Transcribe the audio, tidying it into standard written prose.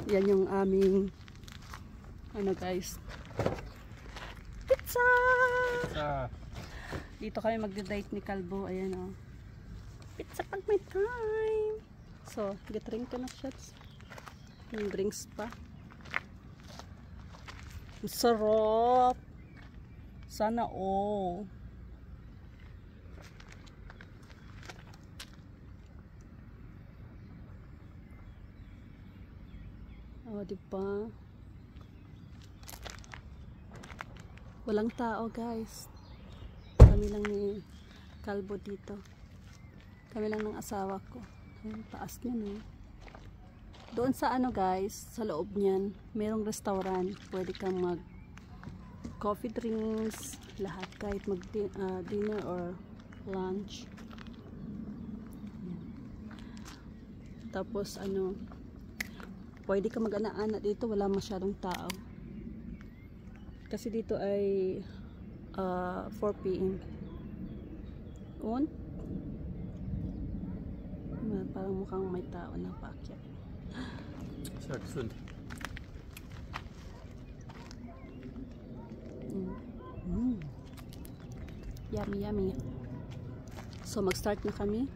Yan yung aming ano guys, pizza! Dito kami magde-date ni Kalbo. Ayan o, pizza pag may time. So get-drink ka na shots. Yung drinks pa. Sarap. Sana all. Oh, diba? Walang tao, guys. Kami lang ni Kalbo dito. Kami lang ng asawa ko. Ayun, taas niyan eh. Doon sa ano guys, sa loob niyan, merong restaurant. Pwede kang mag coffee drinks, lahat kahit mag dinner or lunch. Ayan. Tapos ano, pwede ka mag-ana-ana dito, wala masyadong tao. Kasi dito ay 4 PM. Parang mukhang may tao na paakyat. Söksund. Yummy, yummy. So mag-start na kami.